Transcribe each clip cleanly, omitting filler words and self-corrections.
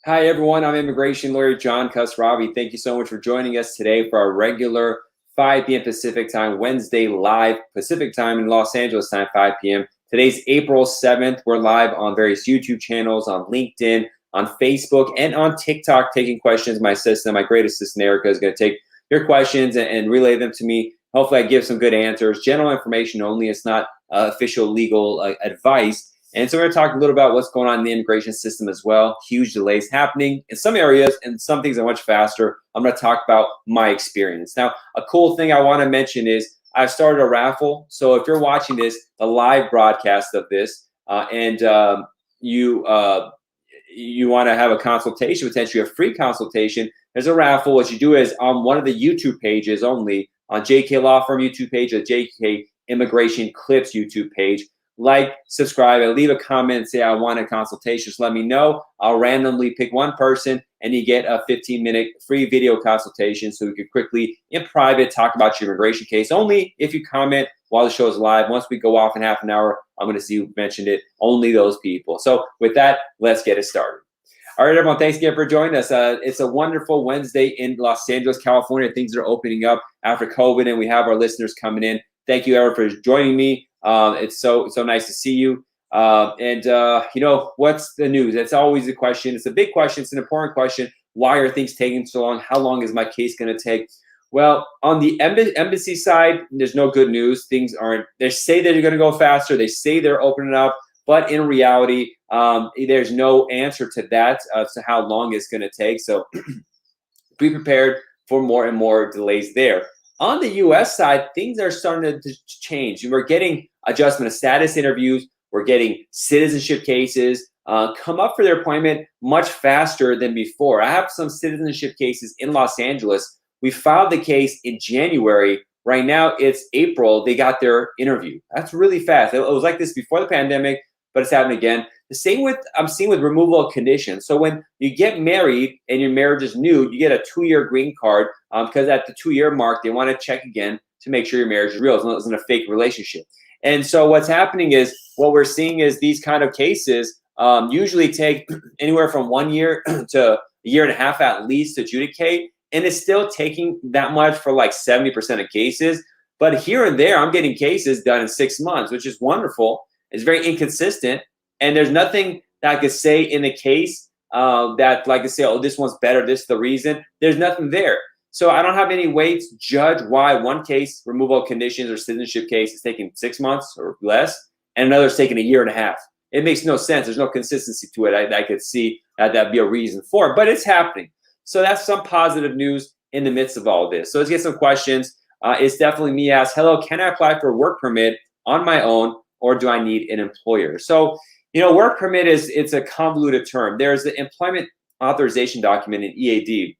Hi, everyone. I'm immigration lawyer John Khosravi. Thank you so much for joining us today for our regular 5 p.m. Pacific time, Wednesday live Pacific time in Los Angeles time, 5 p.m. Today's April 7th. We're live on various YouTube channels, on LinkedIn, on Facebook, and on TikTok taking questions. My great assistant, Erica, is going to take your questions and relay them to me. Hopefully, I give some good answers. General information only. It's not official legal advice. And so we're going to talk a little about what's going on in the immigration system as well. Huge delays happening in some areas, and some things are much faster. I'm going to talk about my experience. Now, a cool thing I want to mention is I've started a raffle. So if you're watching this, the live broadcast of this, and you want to have a consultation, potentially a free consultation, there's a raffle. What you do is on one of the YouTube pages only, on JK Law Firm YouTube page, or JK Immigration Clips YouTube page, like, subscribe, and leave a comment, say I want a consultation. Just let me know. I'll randomly pick one person and you get a 15-minute free video consultation so we could quickly, in private, talk about your immigration case. Only if you comment while the show is live. Once we go off in half an hour, I'm going to see who mentioned it. Only those people. So with that, let's get it started. All right, everyone, thanks again for joining us. It's a wonderful Wednesday in Los Angeles, California. Things are opening up after COVID, and we have our listeners coming in. Thank you, everyone, for joining me. It's so nice to see you. You know, what's the news? That's always a question. It's a big question. It's an important question. Why are things taking so long? How long is my case going to take? Well, on the embassy side, there's no good news. Things aren't. They say they're going to go faster. They say they're opening up, but in reality, there's no answer to that to how long it's going to take. So be prepared for more and more delays there. On the U.S. side, things are starting to change. We're getting adjustment of status interviews. We're getting citizenship cases come up for their appointment much faster than before. I have some citizenship cases in Los Angeles. We filed the case in January. Right now, it's April. They got their interview. That's really fast. It was like this before the pandemic, but it's happening again. The same with I'm seeing with removal of conditions. So when you get married and your marriage is new, you get a 2-year green card because at the 2-year mark, they want to check again to make sure your marriage is real. It isn't a fake relationship. And so what's happening is what we're seeing is these kind of cases usually take anywhere from 1 year to a year and a half at least to adjudicate. And it's still taking that much for like 70% of cases. But here and there, I'm getting cases done in 6 months, which is wonderful. It's very inconsistent. And there's nothing that I could say in the case that like to say, oh, this one's better, this is the reason. There's nothing there. So I don't have any way to judge why one case, removal of conditions or citizenship case, is taking 6 months or less, and another is taking a year and a half. It makes no sense. There's no consistency to it. I could see that'd be a reason for it, but it's happening. So that's some positive news in the midst of all this. So let's get some questions. It's definitely me asked, hello, can I apply for a work permit on my own, or do I need an employer? So, you know, work permit it's a convoluted term. There's the employment authorization document in EAD,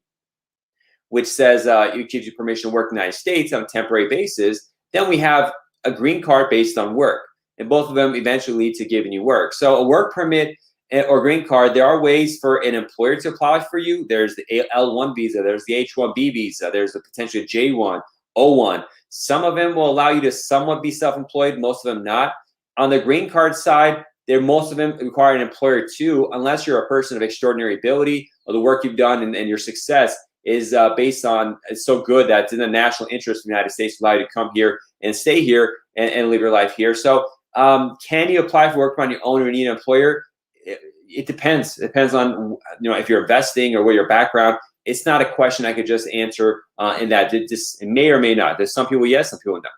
which says it gives you permission to work in the United States on a temporary basis. Then we have a green card based on work, and both of them eventually lead to giving you work. So a work permit or green card, there are ways for an employer to apply for you. There's the L1 visa, there's the H1B visa, there's the potential J1, O1. Some of them will allow you to somewhat be self-employed, most of them not. On the green card side, most of them require an employer too, unless you're a person of extraordinary ability or the work you've done and your success is based on, it's so good that it's in the national interest of the United States to allow you to come here and stay here and live your life here. So can you apply for work on your own or need an employer? It depends. It depends on, you know, if you're investing or what your background. It's not a question I could just answer in that. It may or may not. There's some people yes, some people no.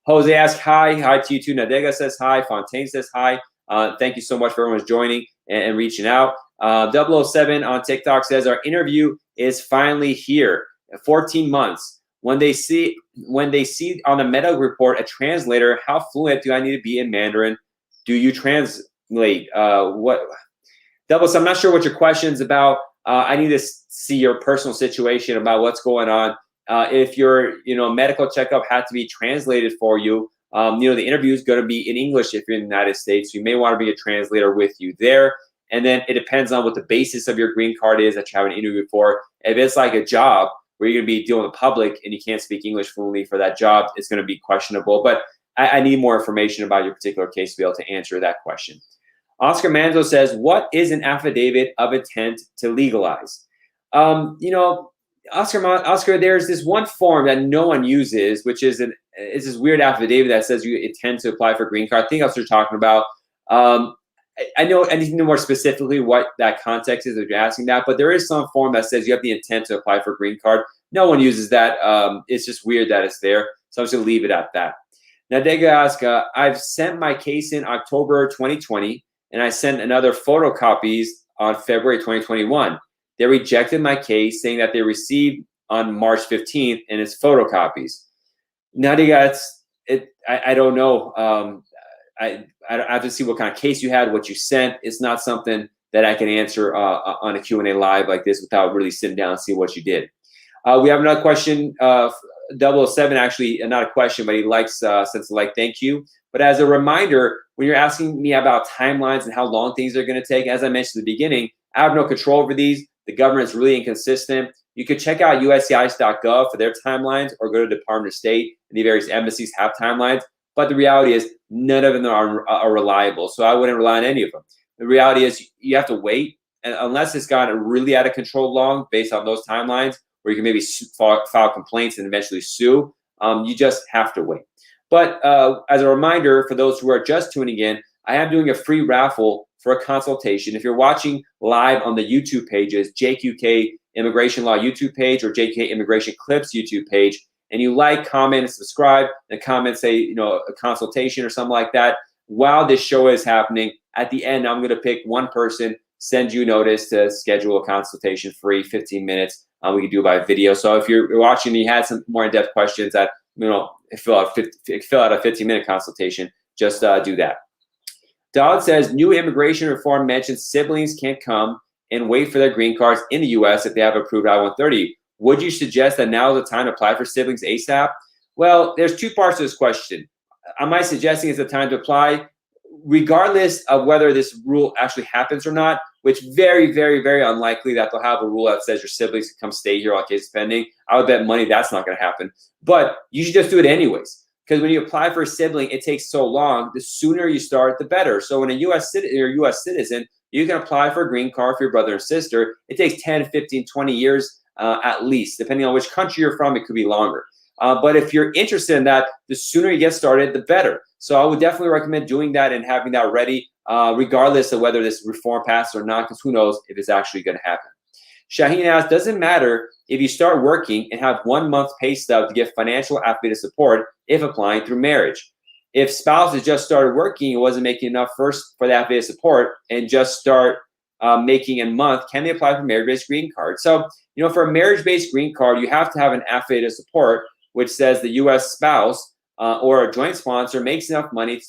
Jose asks hi to you too. Nadega says hi. Fontaine says hi. Thank you so much for everyone who's joining and reaching out. 007 on TikTok says our interview is finally here. 14 months. When they see on the medical report a translator, how fluent do I need to be in Mandarin? Do you translate? What? Doubles, I'm not sure what your question's about. I need to see your personal situation about what's going on. If your medical checkup had to be translated for you, the interview is going to be in English if you're in the United States. You may want to be a translator with you there. And then it depends on what the basis of your green card is that you have an interview for. If it's like a job where you're going to be dealing with the public and you can't speak English fluently for that job, it's going to be questionable. But I need more information about your particular case to be able to answer that question. Oscar Manzo says, what is an affidavit of intent to legalize? Oscar, there's this one form that no one uses, which is this weird affidavit that says you intend to apply for a green card. I think that's what you're talking about. I need to know more specifically what that context is if you're asking that, but there is some form that says you have the intent to apply for a green card. No one uses that. It's just weird that it's there. So I'm just gonna leave it at that. Now, Dega asks, I've sent my case in October 2020, and I sent another photocopies on February 2021. They rejected my case, saying that they received on March 15th, and it's photocopies. Now, Dega, I don't know. I have to see what kind of case you had, what you sent. It's not something that I can answer on a Q&A live like this without really sitting down and see what you did. We have another question. 007, actually, not a question, but he likes, sends a like, thank you. But as a reminder, when you're asking me about timelines and how long things are going to take, as I mentioned at the beginning, I have no control over these. The government's really inconsistent. You could check out USCIS.gov for their timelines or go to the Department of State, and the various embassies have timelines. But the reality is none of them are reliable. So I wouldn't rely on any of them. The reality is you have to wait, and unless it's gotten really out of control long based on those timelines, where you can maybe file complaints and eventually sue, you just have to wait. But as a reminder, for those who are just tuning in, I am doing a free raffle for a consultation. If you're watching live on the YouTube pages, JQK Immigration Law YouTube page or JQK Immigration Clips YouTube page, and you like, comment, and subscribe, and comment, say, a consultation or something like that, while this show is happening, at the end, I'm going to pick one person, send you notice to schedule a consultation free, 15 minutes. We can do it by video. So if you're watching and you had some more in-depth questions that, fill out a 15-minute consultation, just do that. Dodd says, new immigration reform mentions siblings can't come and wait for their green cards in the U.S. if they have approved I-130. Would you suggest that now is the time to apply for siblings ASAP? Well, there's two parts to this question. Am I suggesting it's the time to apply? Regardless of whether this rule actually happens or not, which very, very, very unlikely that they'll have a rule that says your siblings can come stay here while cases pending. I would bet money that's not going to happen. But you should just do it anyways. Because when you apply for a sibling, it takes so long. The sooner you start, the better. So when you're a U.S. citizen, you can apply for a green card for your brother and sister. It takes 10, 15, 20 years at least. Depending on which country you're from, it could be longer. But if you're interested in that, the sooner you get started, the better. So I would definitely recommend doing that and having that ready, regardless of whether this reform passes or not, because who knows if it's actually going to happen. Shaheen asks, does it matter if you start working and have 1 month pay stub to get financial affidavit support if applying through marriage? If spouse has just started working and wasn't making enough first for the affidavit support and just start making a month, can they apply for marriage-based green card? So, for a marriage-based green card, you have to have an affidavit support which says the U.S. spouse or a joint sponsor makes enough money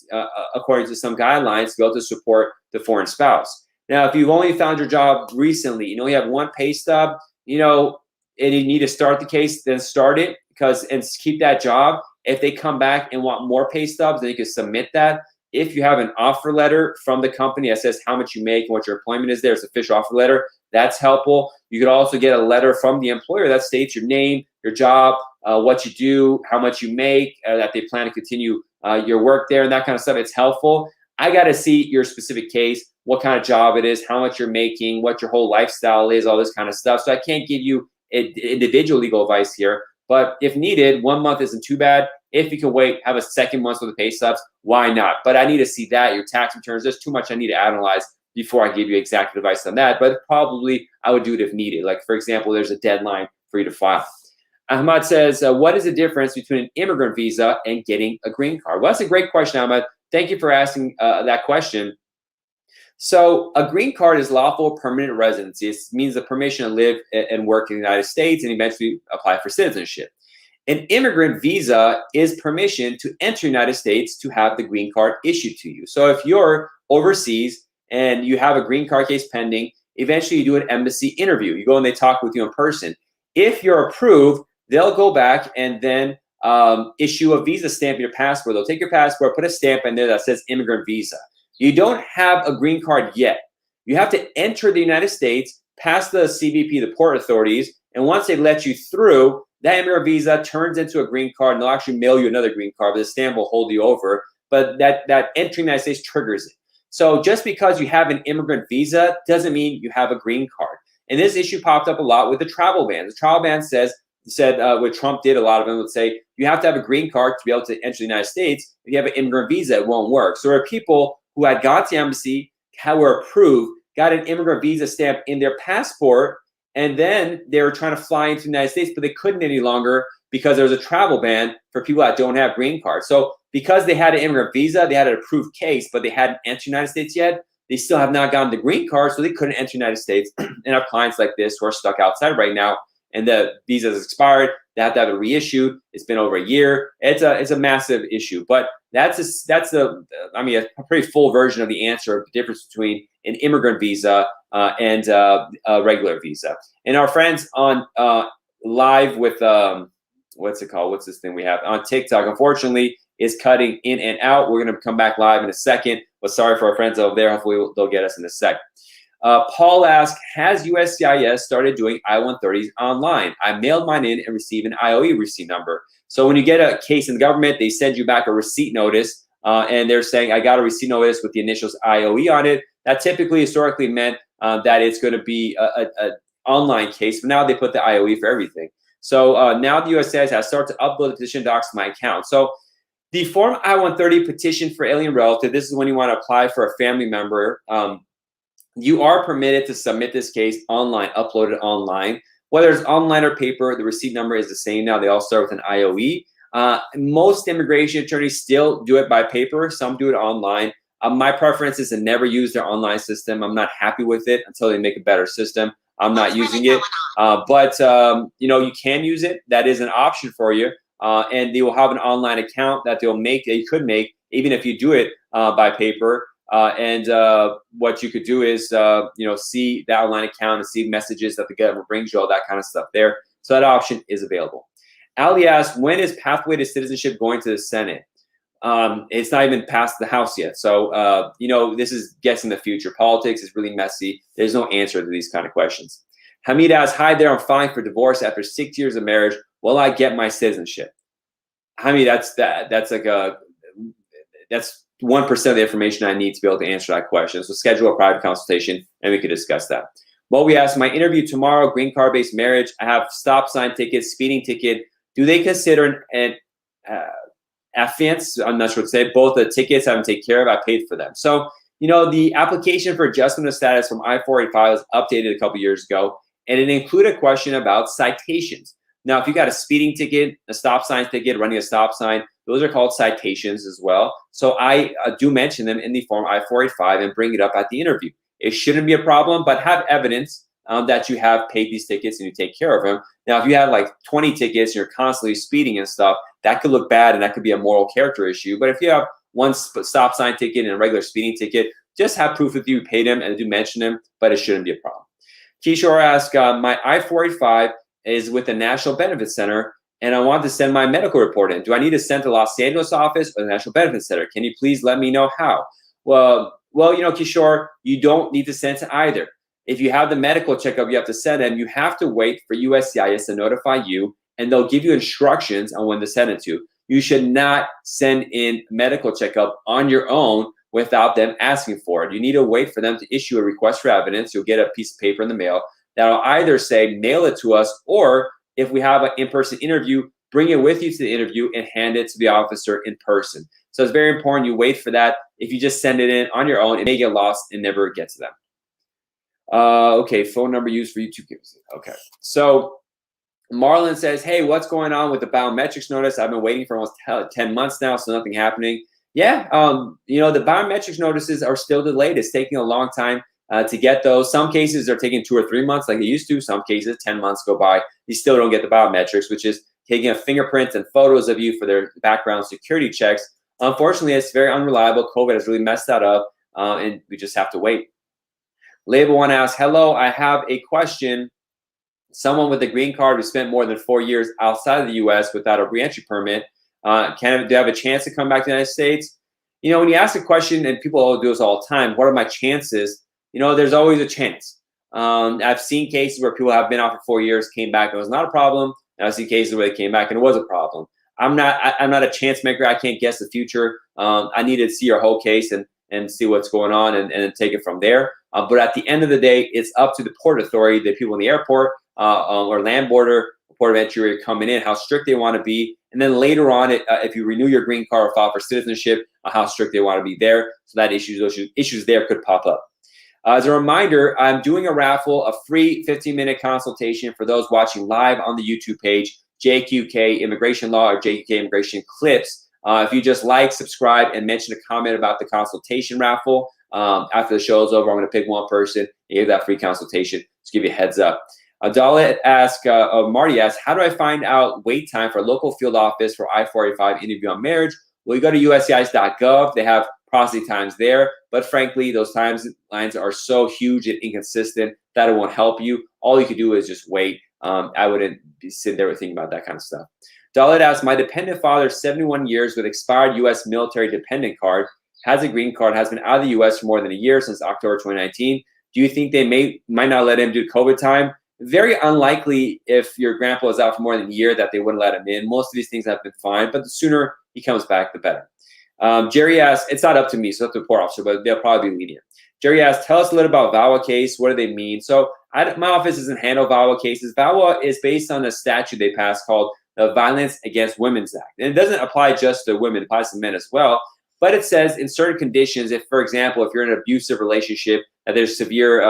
according to some guidelines to be able to support the foreign spouse. Now, if you've only found your job recently, you have one pay stub, and you need to start the case, then start it and keep that job. If they come back and want more pay stubs, then you can submit that. If you have an offer letter from the company that says how much you make and what your employment is, there's an official offer letter. That's helpful. You could also get a letter from the employer that states your name, your job, what you do, how much you make, that they plan to continue your work there and that kind of stuff. It's helpful. I got to see your specific case, what kind of job it is, how much you're making, what your whole lifestyle is, all this kind of stuff. So I can't give you individual legal advice here. But if needed, 1 month isn't too bad. If you can wait, have a second month with the pay stubs, why not? But I need to see that, your tax returns. There's too much I need to analyze before I give you exact advice on that. But probably I would do it if needed. Like, for example, there's a deadline for you to file. Ahmad says, what is the difference between an immigrant visa and getting a green card? Well, that's a great question, Ahmad. Thank you for asking that question. So a green card is lawful permanent residency. It means the permission to live and work in the United States and eventually apply for citizenship. An immigrant visa is permission to enter the United States to have the green card issued to you. So if you're overseas and you have a green card case pending, eventually you do an embassy interview. You go and they talk with you in person. If you're approved, they'll go back and then issue a visa stamp in your passport. They'll take your passport, put a stamp in there that says immigrant visa. You don't have a green card yet. You have to enter the United States, pass the CBP, the port authorities, and once they let you through, that immigrant visa turns into a green card, and they'll actually mail you another green card, but the stamp will hold you over. But that entering the United States triggers it. So just because you have an immigrant visa doesn't mean you have a green card. And this issue popped up a lot with the travel ban. The travel ban said what Trump did, a lot of them would say, you have to have a green card to be able to enter the United States. If you have an immigrant visa, it won't work. So there are people who had gone to the embassy, were approved, got an immigrant visa stamp in their passport, and then they were trying to fly into the United States, but they couldn't any longer because there was a travel ban for people that don't have green cards. So because they had an immigrant visa, they had an approved case, but they hadn't entered the United States yet, they still have not gotten the green card, so they couldn't enter the United States. And have clients like this who are stuck outside right now, and the visa has expired. They have to have it reissued. It's been over a year. It's a massive issue. But that's a pretty full version of the answer of the difference between an immigrant visa and a regular visa. And our friends on live with what's it called? What's this thing we have on TikTok? Unfortunately, is cutting in and out. We're going to come back live in a second. But sorry for our friends over there. Hopefully they'll get us in a sec. Paul asked, has USCIS started doing I-130s online? I mailed mine in and received an IOE receipt number. So when you get a case in the government, they send you back a receipt notice, and they're saying, I got a receipt notice with the initials IOE on it. That typically historically meant that it's going to be an online case, but now they put the IOE for everything. So now the USCIS has started to upload the petition docs to my account. So the Form I-130 petition for alien relative, this is when you want to apply for a family member. You are permitted to submit this case online, upload it online. Whether it's online or paper, the receipt number is the same now. They all start with an IOE. Most immigration attorneys still do it by paper. Some do it online. My preference is to never use their online system. I'm not happy with it until they make a better system. I'm not using it. But you can use it. That is an option for you. And they will have an online account that you could make, even if you do it by paper. What you could do is, see the online account and see messages that the government brings you, all that kind of stuff there. So that option is available. Ali asked, when is Pathway to Citizenship going to the Senate? It's not even passed the House yet. So, this is guessing the future. Politics is really messy. There's no answer to these kind of questions. Hamid asks, hi there, I'm filing for divorce after 6 years of marriage. Will I get my citizenship? Hamid, that's 1% of the information I need to be able to answer that question. So schedule a private consultation and we could discuss that. Well, we asked, my interview tomorrow, green card based marriage. I have stop sign tickets, speeding ticket. Do they consider an affiance? I'm not sure what to say. Both the tickets I haven't taken care of, I paid for them. So, the application for adjustment of status from I-485 was updated a couple years ago, and it included a question about citations. Now, if you got a speeding ticket, a stop sign ticket, running a stop sign, those are called citations as well. So I do mention them in the form I-485 and bring it up at the interview. It shouldn't be a problem, but have evidence that you have paid these tickets and you take care of them. Now, if you have like 20 tickets and you're constantly speeding and stuff, that could look bad and that could be a moral character issue. But if you have one stop sign ticket and a regular speeding ticket, just have proof that you paid them and do mention them, but it shouldn't be a problem. Kishore asked, my I-485 is with the National Benefits Center, and I want to send my medical report in. Do I need to send to Los Angeles office or the National Benefits Center? Can you please let me know how? Well, Kishore, you don't need to send to either. If you have the medical checkup you have to send them, you have to wait for USCIS to notify you, and they'll give you instructions on when to send it to. You should not send in medical checkup on your own without them asking for it. You need to wait for them to issue a request for evidence. You'll get a piece of paper in the mail that'll either say mail it to us, or if we have an in-person interview, bring it with you to the interview and hand it to the officer in person. So it's very important you wait for that. If you just send it in on your own, it may get lost and never get to them. Okay, phone number used for YouTube. Okay, so Marlon says, hey, what's going on with the biometrics notice? I've been waiting for almost 10 months now, so nothing happening. Yeah, the biometrics notices are still delayed. It's taking a long time to get those. Some cases are taking 2 or 3 months like they used to. Some cases, 10 months go by. You still don't get the biometrics, which is taking a fingerprint and photos of you for their background security checks. Unfortunately, it's very unreliable. COVID has really messed that up, and we just have to wait. Label one asks, hello, I have a question. Someone with a green card who spent more than 4 years outside of the U.S. without a reentry permit, do I have a chance to come back to the United States? When you ask a question, and people do this all the time, what are my chances? There's always a chance. I've seen cases where people have been out for 4 years, came back, and it was not a problem. And I've seen cases where they came back and it was a problem. I'm not a chance maker. I can't guess the future. I need to see your whole case. And and see what's going on and take it from there. But at the end of the day, it's up to the port authority, the people in the airport or land border, port of entry where you're coming in, how strict they want to be. And then later on, if you renew your green card or file for citizenship, how strict they want to be there. So that those issues there could pop up. As a reminder, I'm doing a raffle, a free 15-minute consultation for those watching live on the YouTube page, JQK Immigration Law or JQK Immigration Clips. If you just like, subscribe, and mention a comment about the consultation raffle, after the show is over, I'm going to pick one person and give that free consultation. Just give you a heads up. Dalit Marty asks, how do I find out wait time for a local field office for I-485 interview on marriage? Well, you go to USCIS.gov. They have processing times there, but frankly, those timelines are so huge and inconsistent that it won't help you. All you can do is just wait. I wouldn't be sitting there thinking about that kind of stuff. Dalit asks, my dependent father, 71 years with expired U.S. military dependent card, has a green card, has been out of the U.S. for more than a year since October 2019. Do you think they might not let him do COVID time? Very unlikely if your grandpa is out for more than a year that they wouldn't let him in. Most of these things have been fine, but the sooner he comes back, the better. Jerry asks, it's not up to me, so up to the port officer, but they'll probably be lenient. Jerry asks, tell us a little about VAWA case. What do they mean? So my office doesn't handle VAWA cases. VAWA is based on a statute they passed called the Violence Against Women's Act. And it doesn't apply just to women, it applies to men as well. But it says in certain conditions, if, for example, if you're in an abusive relationship, that there's severe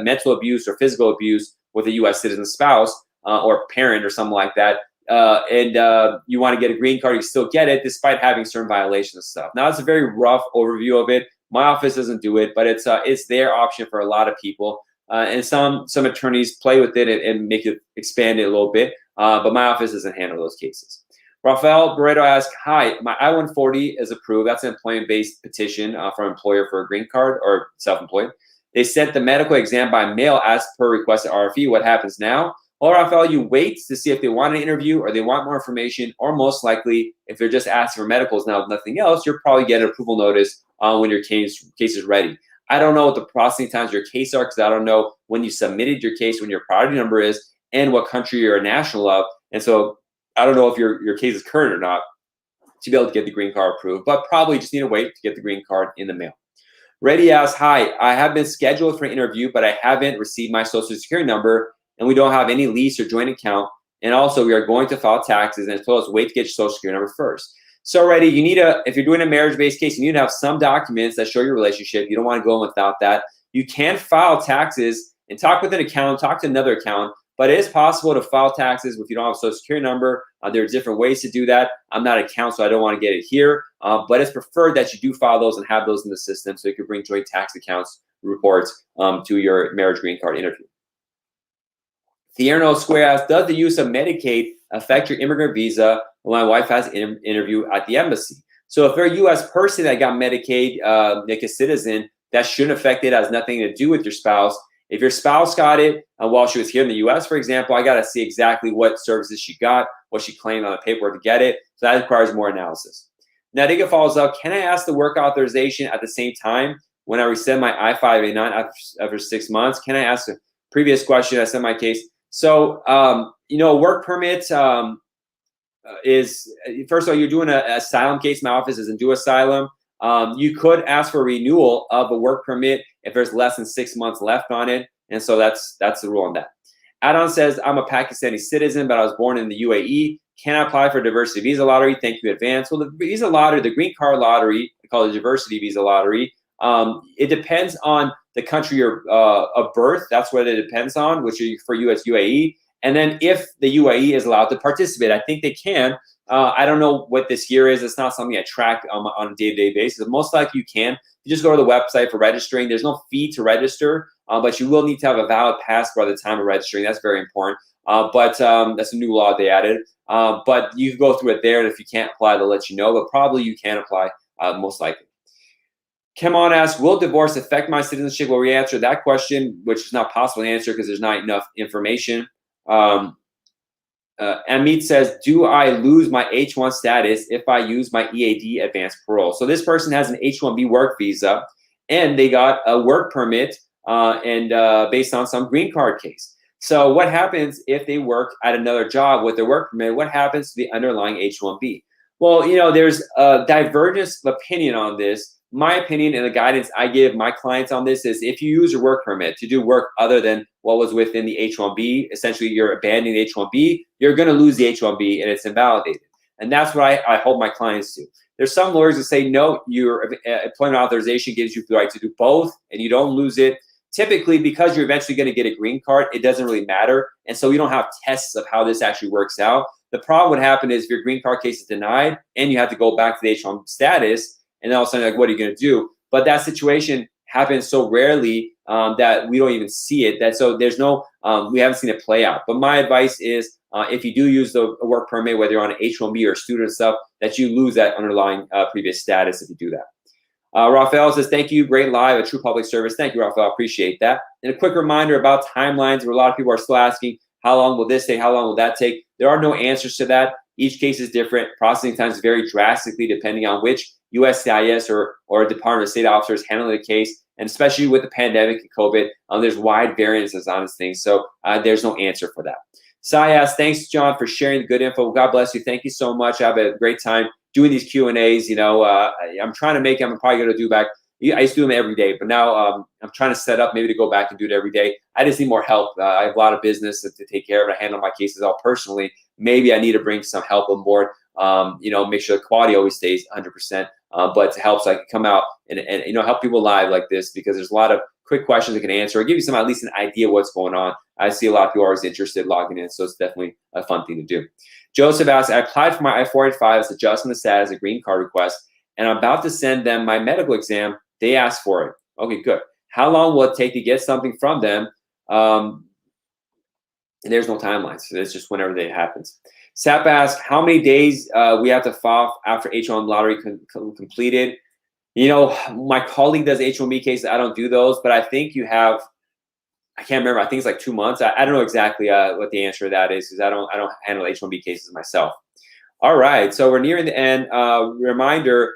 mental abuse or physical abuse with a U.S. citizen spouse or parent or something like that, and you want to get a green card, you still get it despite having certain violations and stuff. Now, it's a very rough overview of it. My office doesn't do it, but it's their option for a lot of people. And some attorneys play with it and make it expand it a little bit, but my office doesn't handle those cases. Rafael Barreto asks, hi, my I-140 is approved. That's an employment-based petition for an employer for a green card or self-employed. They sent the medical exam by mail as per requested RFE. What happens now? Well, Rafael, you wait to see if they want an interview or they want more information, or most likely, if they're just asking for medicals now, nothing else, you'll probably get an approval notice when your case is ready. I don't know what the processing times of your case are because I don't know when you submitted your case, when your priority number is, and what country you're a national of. And so I don't know if your case is current or not to be able to get the green card approved, but probably just need to wait to get the green card in the mail. Reddy asks, hi, I have been scheduled for an interview, but I haven't received my social security number, and we don't have any lease or joint account. And also, we are going to file taxes, and it's told us wait to get your social security number first. So, Reddy, you need if you're doing a marriage-based case, you need to have some documents that show your relationship. You don't want to go in without that. You can file taxes and talk with an accountant, talk to another accountant, but it is possible to file taxes if you don't have a social security number. There are different ways to do that. I'm not an accountant, so I don't want to get it here, but it's preferred that you do file those and have those in the system so you can bring joint tax accounts reports to your marriage green card interview. Thierno Square asks, does the use of Medicaid affect your immigrant visa when my wife has an interview at the embassy? So if they're a U.S. person that got Medicaid, like a citizen, that shouldn't affect it. It has nothing to do with your spouse. If your spouse got it while she was here in the U.S., for example, I got to see exactly what services she got, what she claimed on the paperwork to get it. So that requires more analysis. Nadiga follows up, can I ask the work authorization at the same time when I resend my I-589 after 6 months? Can I ask a previous question? I sent my case. So, work permit is, first of all, you're doing an asylum case. My office doesn't do asylum. You could ask for renewal of a work permit if there's less than 6 months left on it. And so that's the rule on that. Adon says, I'm a Pakistani citizen, but I was born in the UAE. Can I apply for diversity visa lottery? Thank you in advance. Well, the visa lottery, the green card lottery, they call it diversity visa lottery. It depends on the country of birth. That's what it depends on, which is for you as UAE. And then if the UAE is allowed to participate, I think they can. I don't know what this year is. It's not something I track on a day-to-day basis. But most likely you can. You just go to the website for registering. There's no fee to register, but you will need to have a valid passport at the time of registering. That's very important. But that's a new law they added. But you can go through it there, and if you can't apply, they'll let you know. But probably you can apply, most likely. Kemon asks, will divorce affect my citizenship? Well, we answered that question, which is not possible to answer because there's not enough information. Amit says, do I lose my H-1 status if I use my EAD advanced parole? So this person has an H-1B work visa, and they got a work permit based on some green card case. So what happens if they work at another job with their work permit? What happens to the underlying H-1B? Well, there's a divergence of opinion on this. my opinion and the guidance I give my clients on this is if you use your work permit to do work other than what was within the H-1B, essentially you're abandoning the H-1B, you're going to lose the H-1B and it's invalidated. And that's what I hold my clients to. There's some lawyers that say, no, your employment authorization gives you the right to do both and you don't lose it. Typically, because you're eventually going to get a green card, it doesn't really matter. And so you don't have tests of how this actually works out. The problem would happen is if your green card case is denied and you have to go back to the H-1 status, and then all of a sudden, like, what are you going to do? But that situation happens so rarely that we don't even see it. That so there's no, we haven't seen it play out. But my advice is if you do use the work permit, whether you're on an H-1B or student stuff, that you lose that underlying previous status if you do that. Rafael says, thank you, great live, a true public service. Thank you, Rafael, appreciate that. And a quick reminder about timelines, where a lot of people are still asking, how long will this take? How long will that take? There are no answers to that. Each case is different. Processing times vary drastically depending on which USCIS or Department of State officers handling the case. And especially with the pandemic and COVID, there's wide variances on this thing. So there's no answer for that. Sai asks, thanks, John, for sharing the good info. God bless you. Thank you so much. I have a great time doing these Q&As. You know, I'm trying to make them. I'm probably going to do back. I used to do them every day, but now I'm trying to set up maybe to go back and do it every day. I just need more help. I have a lot of business to take care of. I handle my cases all personally. Maybe I need to bring some help on board. You know, make sure the quality always stays 100%. But to help so I can come out and you know, help people live like this, because there's a lot of quick questions I can answer or give you some, at least an idea what's going on. I see a lot of people are always interested logging in, so it's definitely a fun thing to do. Joseph asks, I applied for my I-485 as adjustment of status, a green card request, and I'm about to send them my medical exam. They asked for it. Okay, good. How long will it take to get something from them? And there's no timeline, so it's just whenever it happens. Sap asks, how many days we have to file after H-1 lottery completed? You know, my colleague does H-1B cases. I don't do those, but I think you have, I can't remember. I think it's like 2 months. I don't know exactly what the answer to that is, because I don't handle H-1B cases myself. All right, so we're nearing the end. Reminder,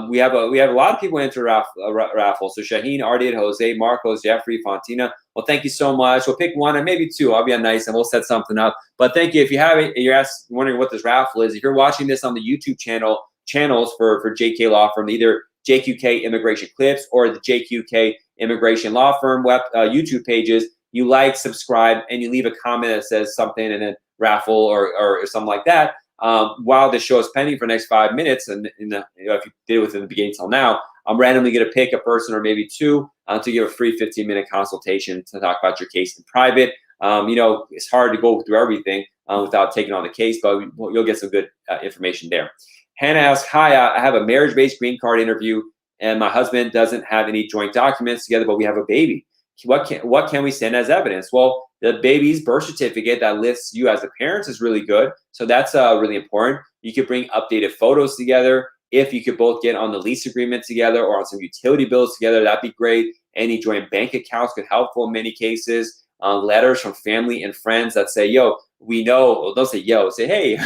we have a lot of people enter raffle. So Shaheen, Ardid, Jose, Marcos, Jeffrey, Fontina. Well, thank you so much. We'll pick one or maybe two. I'll be nice and we'll set something up. But thank you. If you have it, you're wondering what this raffle is. If you're watching this on the YouTube channels for JK Law Firm, either JQK Immigration Clips or the JQK Immigration Law Firm YouTube pages, you like, subscribe, and you leave a comment that says something and then raffle or something like that. While the show is pending for the next 5 minutes, and you know, if you did it within the beginning till now, I'm randomly going to pick a person or maybe two to give a free 15-minute consultation to talk about your case in private. You know, it's hard to go through everything without taking on the case, but you'll get some good information there. Hannah asks, hi, I have a marriage-based green card interview, and my husband doesn't have any joint documents together, but we have a baby. What can we send as evidence? Well, the baby's birth certificate that lists you as the parents is really good. So that's really important. You could bring updated photos together. If you could both get on the lease agreement together or on some utility bills together, that'd be great. Any joint bank accounts could help in many cases. Letters from family and friends that say, yo, we know, well, don't say yo, say, hey.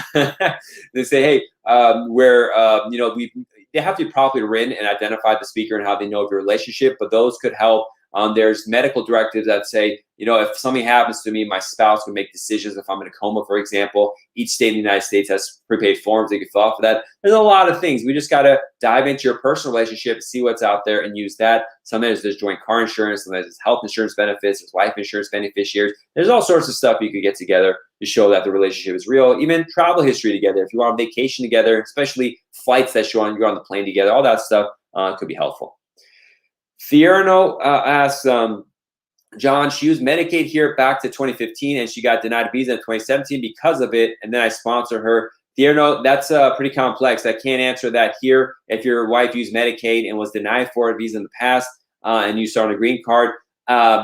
They say, hey, you know, they have to be properly written and identify the speaker and how they know of your relationship, but those could help. There's medical directives that say, you know, if something happens to me, my spouse can make decisions. If I'm in a coma, for example, each state in the United States has prepaid forms they can fill out for that. There's a lot of things. We just got to dive into your personal relationship, see what's out there, and use that. Sometimes there's joint car insurance, sometimes there's health insurance benefits, there's life insurance beneficiaries. There's all sorts of stuff you could get together to show that the relationship is real. Even travel history together. If you are on vacation together, especially flights that show you're on the plane together, all that stuff could be helpful. Fierno asks, John, she used Medicaid here back to 2015 and she got denied a visa in 2017 because of it, and then I sponsored her. Fierno, that's pretty complex. I can't answer that here. If your wife used Medicaid and was denied for a visa in the past and you started a green card,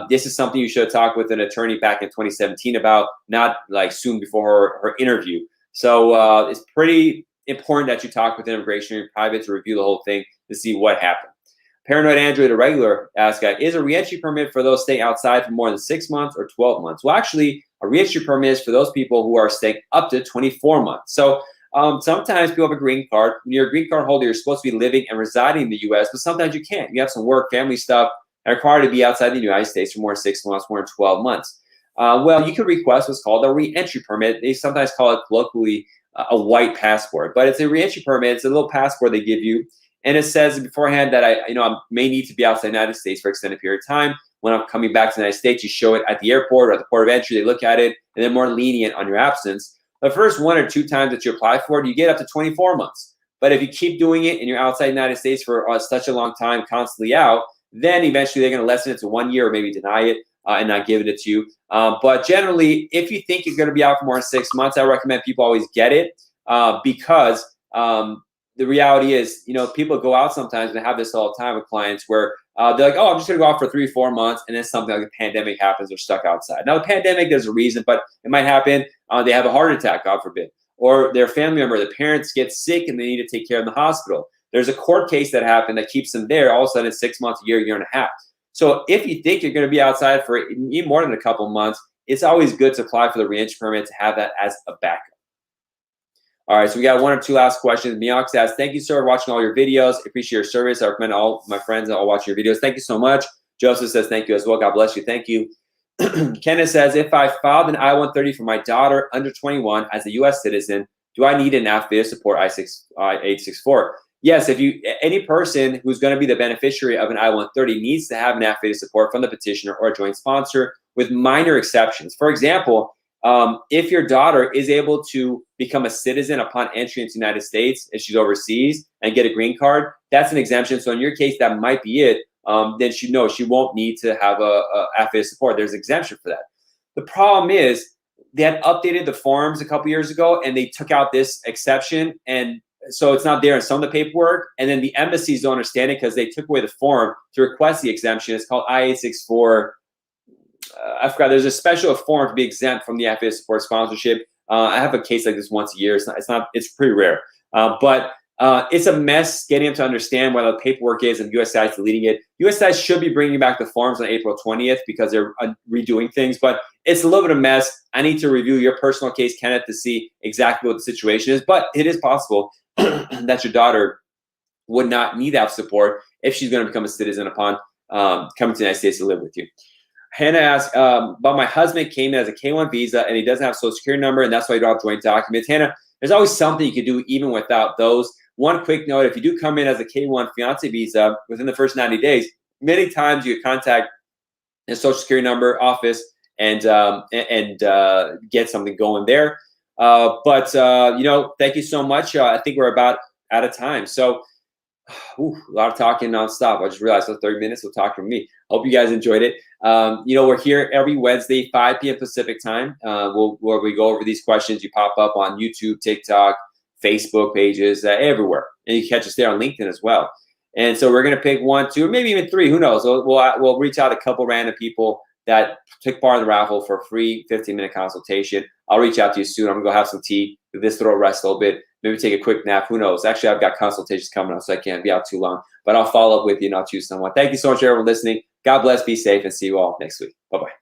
this is something you should talk with an attorney back in 2017 about, not like soon before her interview. So it's pretty important that you talk with immigration in private to review the whole thing to see what happened. Paranoid Android, a regular, asks, is a reentry permit for those staying outside for more than 6 months or 12 months? Well, actually, a reentry permit is for those people who are staying up to 24 months. So sometimes people have a green card. When you're a green card holder, you're supposed to be living and residing in the U.S., but sometimes you can't. You have some work, family stuff, and are required to be outside the United States for more than 6 months, more than 12 months. Well, you could request what's called a reentry permit. They sometimes call it colloquially a white passport, but it's a reentry permit. It's a little passport they give you. And it says beforehand that I may need to be outside the United States for an extended period of time. When I'm coming back to the United States, you show it at the airport or at the port of entry. They look at it, and they're more lenient on your absence. The first 1 or 2 times that you apply for it, you get up to 24 months. But if you keep doing it and you're outside the United States for such a long time, constantly out, then eventually they're going to lessen it to 1 year or maybe deny it and not give it to you. But generally, if you think you're going to be out for more than 6 months, I recommend people always get it because the reality is, people go out sometimes, and I have this all the time with clients where they're like, oh, I'm just going to go out for 3 or 4 months, and then something like a pandemic happens, they're stuck outside. Now, the pandemic, there's a reason, but it might happen. They have a heart attack, God forbid, or their family member, the parents get sick, and they need to take care of the hospital. There's a court case that happened that keeps them there. All of a sudden, it's 6 months, a year and a half. So if you think you're going to be outside for even more than a couple of months, it's always good to apply for the re-entry permit to have that as a backup. All right, so we got 1 or 2 last questions. Miyok says, thank you, sir, for watching all your videos. I appreciate your service. I recommend all my friends that all watch your videos. Thank you so much. Joseph says, thank you as well. God bless you. Thank you. Kenneth says, if I filed an I-130 for my daughter under 21 as a U.S. citizen, do I need an affidavit to support I-864? Yes, any person who's going to be the beneficiary of an I-130 needs to have an affidavit of support from the petitioner or a joint sponsor with minor exceptions. For example, if your daughter is able to become a citizen upon entry into the United States and she's overseas and get a green card, that's an exemption. So in your case, that might be it. Then she won't need to have a affidavit of support. There's an exemption for that. The problem is they had updated the forms a couple years ago and they took out this exception, and so it's not there in some of the paperwork. And then the embassies don't understand it because they took away the form to request the exemption. It's called I-864. I forgot. There's a special form to be exempt from the affidavit of support sponsorship. I have a case like this once a year. It's pretty rare, but it's a mess getting them to understand what the paperwork is, and USCIS deleting it. USCIS should be bringing back the forms on April 20th because they're redoing things, but it's a little bit of a mess. I need to review your personal case, Kenneth, to see exactly what the situation is, but it is possible that your daughter would not need that support if she's going to become a citizen upon coming to the United States to live with you. Hannah asked, but my husband came in as a K-1 visa and he doesn't have a social security number, and that's why you don't have joint documents. Hannah, there's always something you can do even without those. One quick note, if you do come in as a K-1 fiance visa within the first 90 days, many times you contact a social security number office and get something going there. Thank you so much. I think we're about out of time. So a lot of talking nonstop. I just realized 30 minutes of talking to me. Hope you guys enjoyed it. We're here every Wednesday, 5 p.m. Pacific time, where we go over these questions. You pop up on YouTube, TikTok, Facebook pages, everywhere. And you can catch us there on LinkedIn as well. And so we're going to pick 1, 2, or maybe even 3. Who knows? We'll reach out to a couple random people that took part in the raffle for a free 15-minute consultation. I'll reach out to you soon. I'm going to go have some tea, give this throat rest a little bit, maybe take a quick nap. Who knows? Actually, I've got consultations coming up, so I can't be out too long. But I'll follow up with you and I'll choose someone. Thank you so much, everyone, listening. God bless, be safe, and see you all next week. Bye-bye.